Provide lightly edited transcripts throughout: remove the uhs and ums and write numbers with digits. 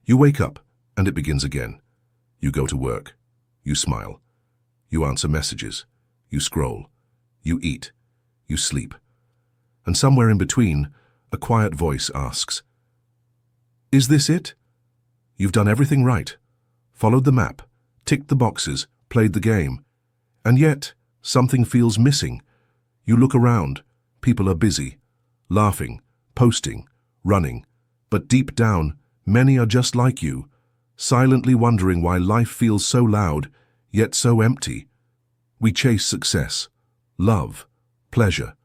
You wake up, and it begins again. You go to work. You smile. You answer messages. You scroll. You eat. You sleep. And somewhere in between, a quiet voice asks, "Is this it? You've done everything right. Followed the map, ticked the boxes, played the game. And yet, something feels missing. You look around. People are busy, laughing, posting, running. But deep down, many are just like you, silently wondering why life feels so loud, yet so empty. We chase success, love, pleasure,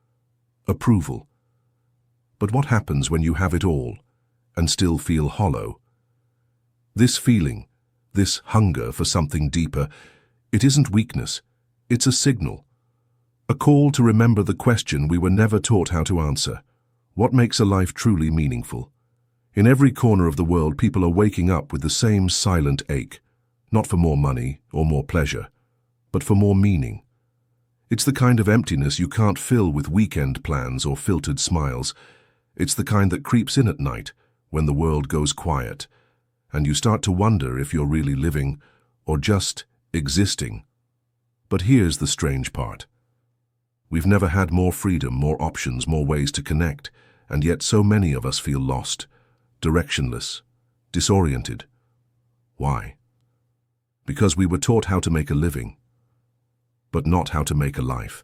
approval. But what happens when you have it all and still feel hollow? This feeling, this hunger for something deeper, it isn't weakness, it's a signal. A call to remember the question we were never taught how to answer. What makes a life truly meaningful? In every corner of the world, people are waking up with the same silent ache, not for more money or more pleasure, but for more meaning. It's the kind of emptiness you can't fill with weekend plans or filtered smiles. It's the kind that creeps in at night when the world goes quiet, and you start to wonder if you're really living or just existing. But here's the strange part. We've never had more freedom, more options, more ways to connect, and yet so many of us feel lost, directionless, disoriented. Why? Because we were taught how to make a living, but not how to make a life.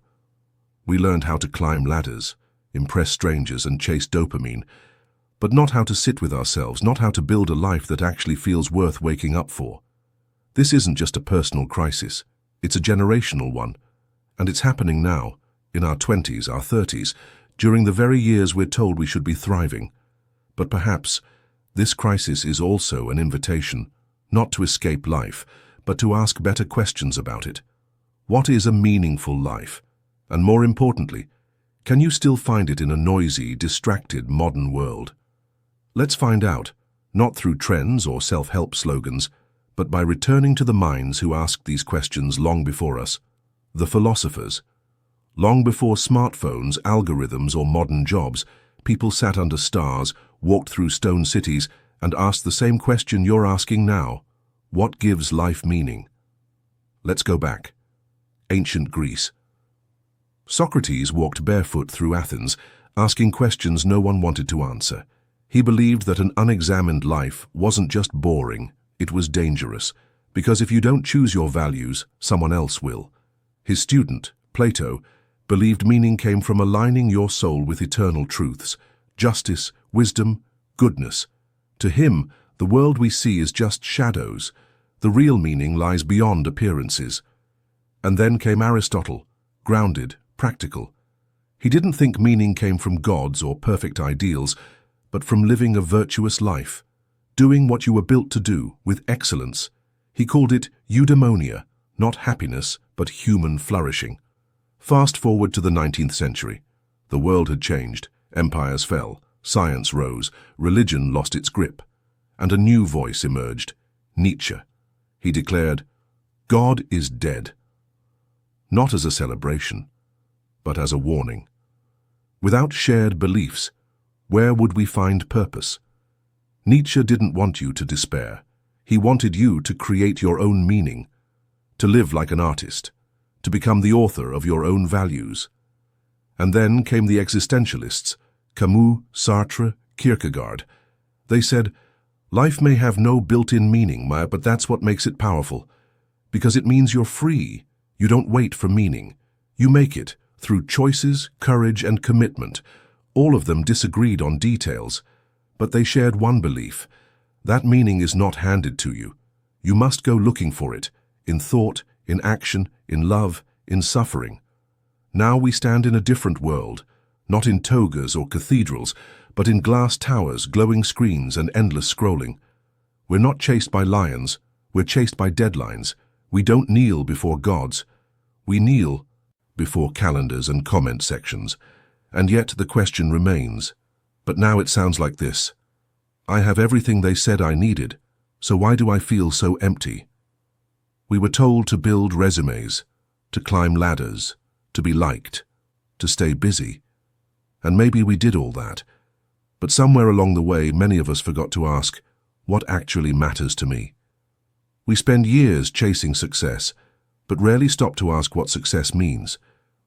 We learned how to climb ladders, impress strangers, and chase dopamine, but not how to sit with ourselves, not how to build a life that actually feels worth waking up for. This isn't just a personal crisis, it's a generational one, and it's happening now, in our 20s, our 30s, during the very years we're told we should be thriving. But perhaps this crisis is also an invitation, not to escape life, but to ask better questions about it. What is a meaningful life? And more importantly, can you still find it in a noisy, distracted modern world? Let's find out, not through trends or self-help slogans, but by returning to the minds who asked these questions long before us, the philosophers. Long before smartphones, algorithms, or modern jobs, people sat under stars, walked through stone cities, and asked the same question you're asking now. What gives life meaning? Let's go back. Ancient Greece. Socrates walked barefoot through Athens, asking questions no one wanted to answer. He believed that an unexamined life wasn't just boring, it was dangerous, because if you don't choose your values, someone else will. His student, Plato, believed meaning came from aligning your soul with eternal truths, justice, wisdom, goodness. To him, the world we see is just shadows. The real meaning lies beyond appearances. And then came Aristotle, grounded, practical. He didn't think meaning came from gods or perfect ideals, but from living a virtuous life, doing what you were built to do with excellence. He called it eudaimonia, not happiness, but human flourishing. Fast forward to the 19th century. The world had changed, empires fell, science rose, religion lost its grip, and a new voice emerged, Nietzsche. He declared, "God is dead." Not as a celebration, but as a warning. Without shared beliefs, where would we find purpose? Nietzsche didn't want you to despair. He wanted you to create your own meaning, to live like an artist, to become the author of your own values. And then came the existentialists, Camus, Sartre, Kierkegaard. They said, life may have no built-in meaning, Maya, but that's what makes it powerful, because it means you're free. You don't wait for meaning. You make it through choices, courage, and commitment. All of them disagreed on details, but they shared one belief. That meaning is not handed to you. You must go looking for it, in thought, in action, in love, in suffering. Now we stand in a different world, not in togas or cathedrals, but in glass towers, glowing screens, and endless scrolling. We're not chased by lions, we're chased by deadlines. We don't kneel before gods. We kneel before calendars and comment sections. And yet the question remains. But now it sounds like this. I have everything they said I needed, so why do I feel so empty? We were told to build resumes, to climb ladders, to be liked, to stay busy. And maybe we did all that. But somewhere along the way, many of us forgot to ask, what actually matters to me? We spend years chasing success, but rarely stop to ask what success means.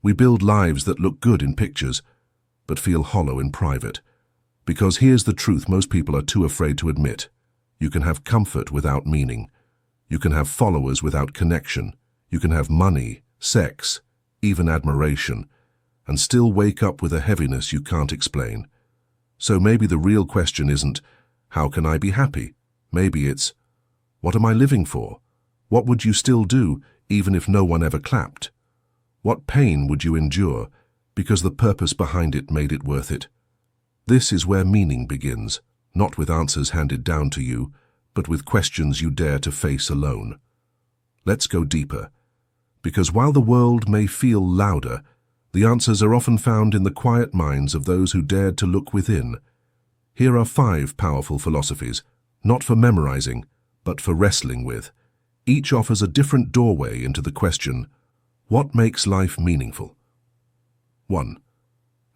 We build lives that look good in pictures, but feel hollow in private. Because here's the truth most people are too afraid to admit. You can have comfort without meaning. You can have followers without connection. You can have money, sex, even admiration, and still wake up with a heaviness you can't explain. So maybe the real question isn't, how can I be happy? Maybe it's, what am I living for? What would you still do even if no one ever clapped? What pain would you endure because the purpose behind it made it worth it? This is where meaning begins, not with answers handed down to you, but with questions you dare to face alone. Let's go deeper, because while the world may feel louder, the answers are often found in the quiet minds of those who dared to look within. Here are 5 powerful philosophies, not for memorizing, but for wrestling with. Each offers a different doorway into the question, what makes life meaningful? 1.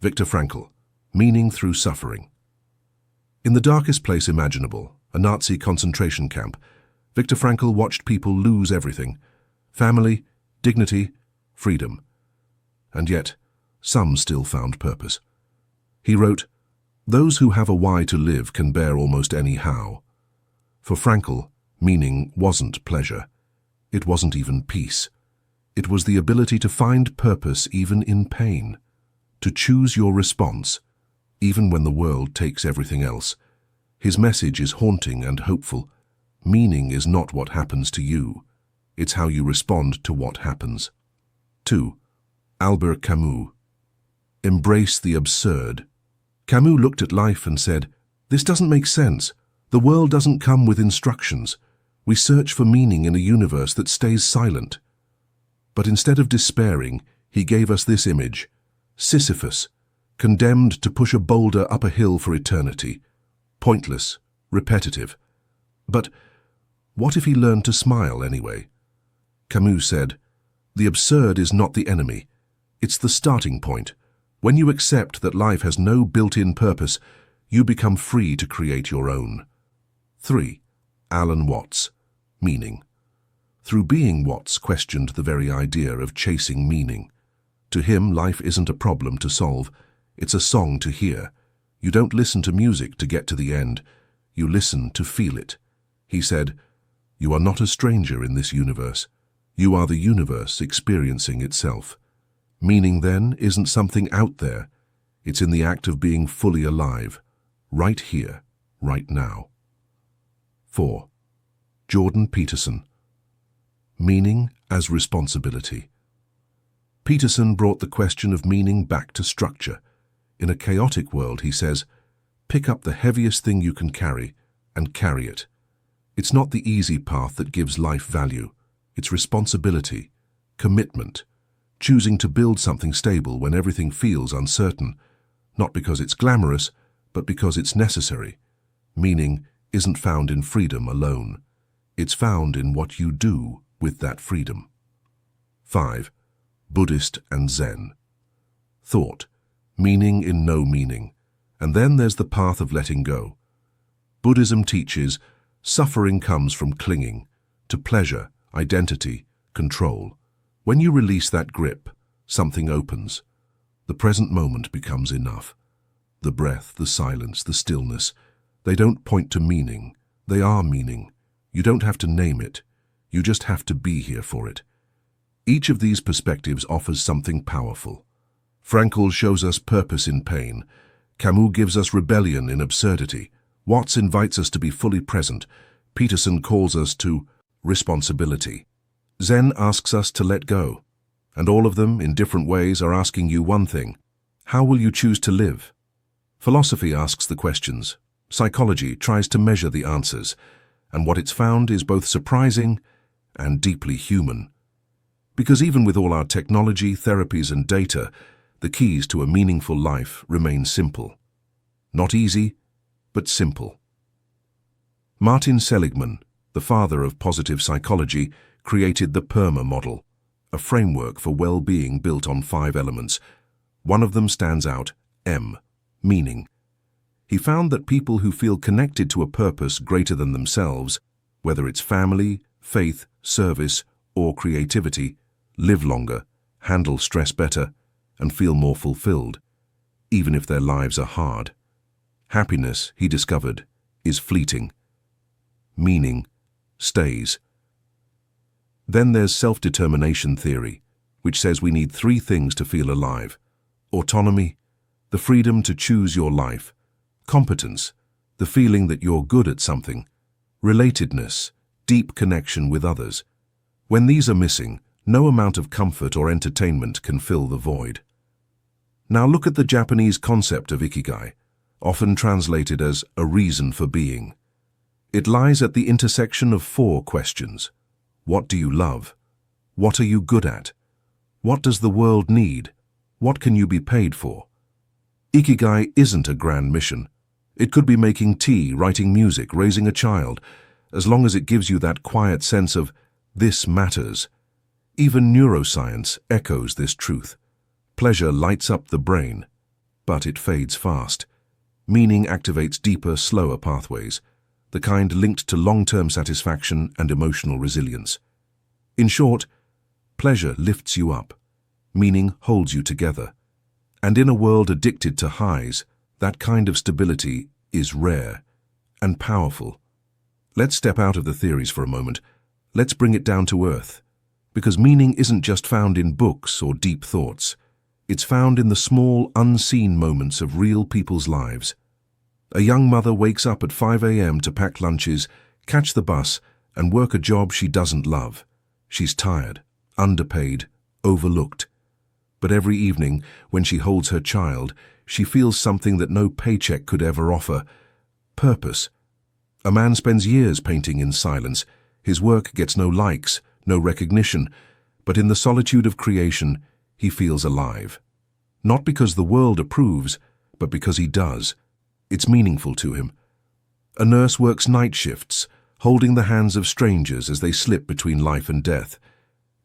Viktor Frankl, Meaning Through Suffering. In the darkest place imaginable, a Nazi concentration camp, Viktor Frankl watched people lose everything: family, dignity, freedom. And yet, some still found purpose. He wrote, "Those who have a why to live can bear almost any how." For Frankl, meaning wasn't pleasure. It wasn't even peace. It was the ability to find purpose even in pain, to choose your response, even when the world takes everything else. His message is haunting and hopeful. Meaning is not what happens to you. It's how you respond to what happens. 2. Albert Camus, Embrace the Absurd. Camus looked at life and said, "This doesn't make sense. The world doesn't come with instructions. We search for meaning in a universe that stays silent." But instead of despairing, he gave us this image: Sisyphus, condemned to push a boulder up a hill for eternity. Pointless, repetitive. But what if he learned to smile anyway? Camus said, "The absurd is not the enemy. It's the starting point. When you accept that life has no built-in purpose, you become free to create your own." 3. Alan Watts, Meaning. Through Being, Watts questioned the very idea of chasing meaning. To him, life isn't a problem to solve. It's a song to hear. You don't listen to music to get to the end. You listen to feel it. He said, "You are not a stranger in this universe. You are the universe experiencing itself." Meaning, then, isn't something out there. It's in the act of being fully alive, right here, right now. 4. Jordan Peterson, Meaning as Responsibility. Peterson brought the question of meaning back to structure. In a chaotic world, he says, pick up the heaviest thing you can carry and carry it. It's not the easy path that gives life value. It's responsibility, commitment, choosing to build something stable when everything feels uncertain, not because it's glamorous, but because it's necessary. Meaning isn't found in freedom alone. It's found in what you do with that freedom. 5. Buddhist and Zen. Thought, meaning in no meaning. And then there's the path of letting go. Buddhism teaches suffering comes from clinging to pleasure, identity, control. When you release that grip, something opens. The present moment becomes enough. The breath, the silence, the stillness, they don't point to meaning. They are meaning. You don't have to name it. You just have to be here for it. Each of these perspectives offers something powerful. Frankl shows us purpose in pain. Camus gives us rebellion in absurdity. Watts invites us to be fully present. Peterson calls us to responsibility. Zen asks us to let go. And all of them, in different ways, are asking you one thing: how will you choose to live? Philosophy asks the questions. Psychology tries to measure the answers. And what it's found is both surprising and deeply human. Because even with all our technology, therapies, and data, the keys to a meaningful life remain simple. Not easy, but simple. Martin Seligman, the father of positive psychology, created the PERMA model, a framework for well-being built on 5 elements. One of them stands out: M, meaning. He found that people who feel connected to a purpose greater than themselves, whether it's family, faith, service, or creativity, live longer, handle stress better, and feel more fulfilled, even if their lives are hard. Happiness, he discovered, is fleeting. Meaning stays. Then there's self-determination theory, which says we need 3 things to feel alive: autonomy, the freedom to choose your life; competence, the feeling that you're good at something; relatedness, deep connection with others. When these are missing, no amount of comfort or entertainment can fill the void. Now look at the Japanese concept of Ikigai, often translated as a reason for being. It lies at the intersection of 4 questions. What do you love? What are you good at? What does the world need? What can you be paid for? Ikigai isn't a grand mission. It could be making tea, writing music, raising a child, as long as it gives you that quiet sense of, this matters. Even neuroscience echoes this truth. Pleasure lights up the brain, but it fades fast. Meaning activates deeper, slower pathways, the kind linked to long-term satisfaction and emotional resilience. In short, pleasure lifts you up. Meaning holds you together. And in a world addicted to highs, that kind of stability is rare and powerful. Let's step out of the theories for a moment. Let's bring it down to earth. Because meaning isn't just found in books or deep thoughts. It's found in the small, unseen moments of real people's lives. A young mother wakes up at 5 a.m. to pack lunches, catch the bus, and work a job she doesn't love. She's tired, underpaid, overlooked. But every evening, when she holds her child, she feels something that no paycheck could ever offer: purpose. A man spends years painting in silence. His work gets no likes, no recognition, but in the solitude of creation, he feels alive. Not because the world approves, but because he does. It's meaningful to him. A nurse works night shifts, holding the hands of strangers as they slip between life and death.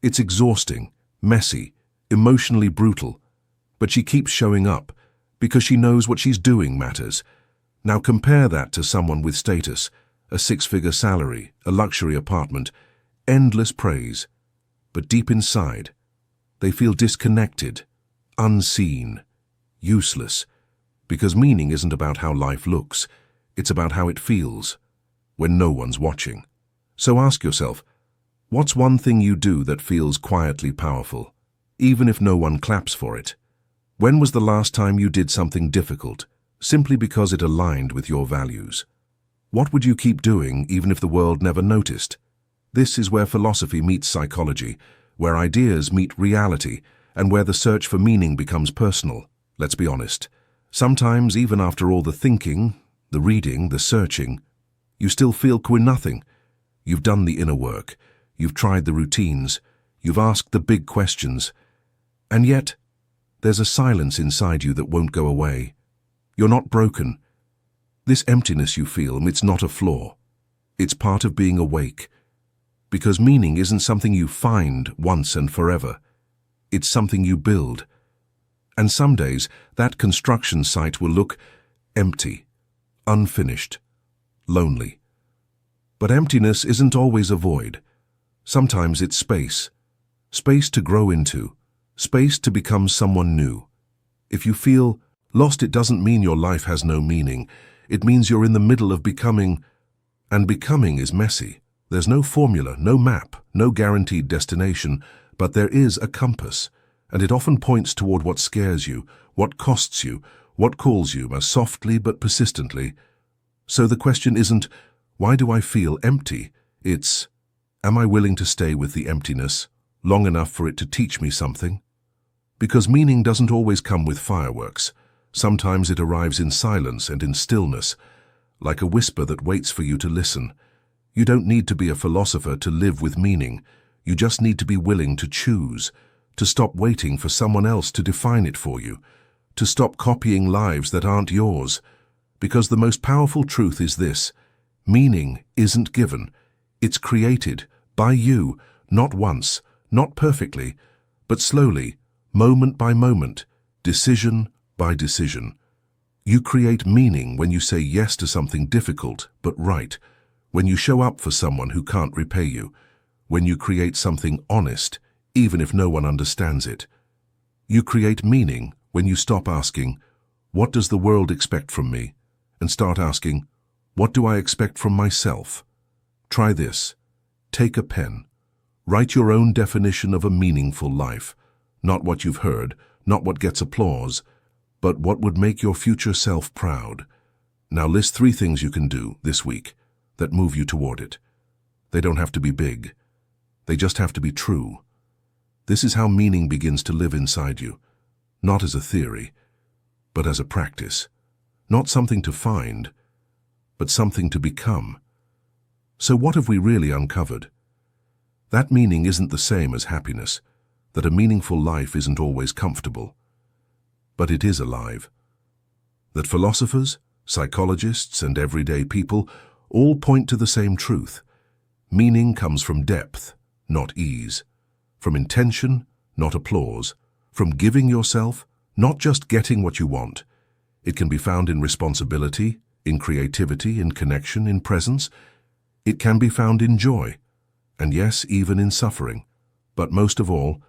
It's exhausting, messy, emotionally brutal, but she keeps showing up because she knows what she's doing matters. Now compare that to someone with status, a 6-figure salary, a luxury apartment, endless praise. But deep inside, they feel disconnected, unseen, useless. Because meaning isn't about how life looks, it's about how it feels, when no one's watching. So ask yourself, what's one thing you do that feels quietly powerful, even if no one claps for it? When was the last time you did something difficult, simply because it aligned with your values? What would you keep doing even if the world never noticed? This is where philosophy meets psychology, where ideas meet reality, and where the search for meaning becomes personal. Let's be honest. Sometimes, even after all the thinking, the reading, the searching, you still feel nothing. You've done the inner work. You've tried the routines. You've asked the big questions. And yet, there's a silence inside you that won't go away. You're not broken. This emptiness you feel, it's not a flaw. It's part of being awake. Because meaning isn't something you find once and forever. It's something you build. And some days, that construction site will look empty, unfinished, lonely. But emptiness isn't always a void. Sometimes it's space. Space to grow into. Space to become someone new. If you feel lost, it doesn't mean your life has no meaning. It means you're in the middle of becoming. And becoming is messy. There's no formula, no map, no guaranteed destination, but there is a compass. And it often points toward what scares you, what costs you, what calls you, as softly but persistently. So the question isn't, why do I feel empty? It's, am I willing to stay with the emptiness long enough for it to teach me something? Because meaning doesn't always come with fireworks. Sometimes it arrives in silence and in stillness, like a whisper that waits for you to listen. You don't need to be a philosopher to live with meaning. You just need to be willing to choose. To stop waiting for someone else to define it for you, to stop copying lives that aren't yours. Because the most powerful truth is this: meaning isn't given, it's created by you, not once, not perfectly, but slowly, moment by moment, decision by decision. You create meaning when you say yes to something difficult but right, when you show up for someone who can't repay you, when you create something honest, even if no one understands it. You create meaning when you stop asking, "What does the world expect from me?" and start asking, "What do I expect from myself?" Try this. Take a pen. Write your own definition of a meaningful life. Not what you've heard, not what gets applause, but what would make your future self proud. Now list 3 things you can do this week that move you toward it. They don't have to be big. They just have to be true. This is how meaning begins to live inside you, not as a theory, but as a practice. Not something to find, but something to become. So what have we really uncovered? That meaning isn't the same as happiness, that a meaningful life isn't always comfortable, but it is alive. That philosophers, psychologists, and everyday people all point to the same truth. Meaning comes from depth, not ease. From intention, not applause. From giving yourself, not just getting what you want. It can be found in responsibility, in creativity, in connection, in presence. It can be found in joy, and yes, even in suffering. But most of all,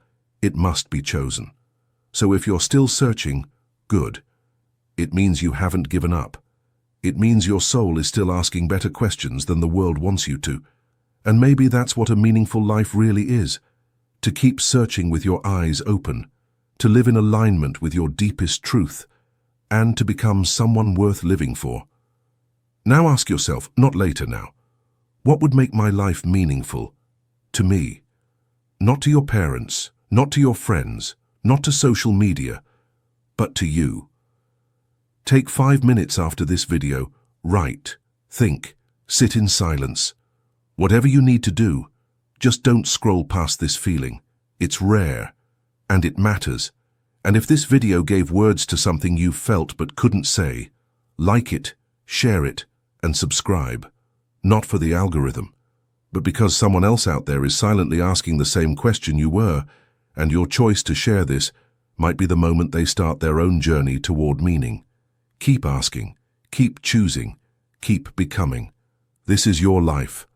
it must be chosen. So if you're still searching, good. It means you haven't given up. It means your soul is still asking better questions than the world wants you to. And maybe that's what a meaningful life really is. To keep searching with your eyes open, to live in alignment with your deepest truth, and to become someone worth living for. Now ask yourself, not later now, what would make my life meaningful? To me. Not to your parents, not to your friends, not to social media, but to you. Take 5 minutes after this video, write, think, sit in silence. Whatever you need to do, just don't scroll past this feeling. It's rare, and it matters. And if this video gave words to something you felt but couldn't say, like it, share it, and subscribe. Not for the algorithm, but because someone else out there is silently asking the same question you were, and your choice to share this might be the moment they start their own journey toward meaning. Keep asking, keep choosing, keep becoming. This is your life.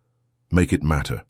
Make it matter.